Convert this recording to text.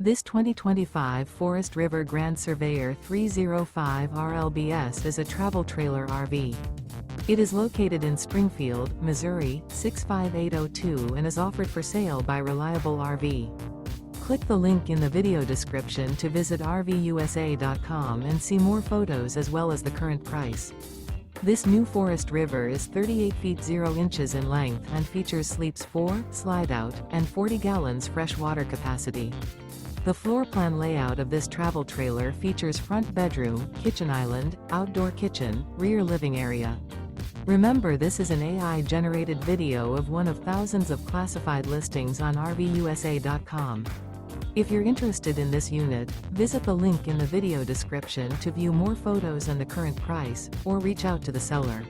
This 2025 Forest River Grand Surveyor 305 RLBS is a travel trailer RV. It is located in Springfield, Missouri, 65802 and is offered for sale by Reliable RV. Click the link in the video description to visit RVUSA.com and see more photos as well as the current price. This new Forest River is 38 feet 0 inches in length and features sleeps 4, Slideout, and 40 gallons fresh water capacity. The floor plan layout of this travel trailer features front bedroom, kitchen island, outdoor kitchen, rear living area. Remember, this is an AI-generated video of one of thousands of classified listings on RVUSA.com. If you're interested in this unit, visit the link in the video description to view more photos and the current price, or reach out to the seller.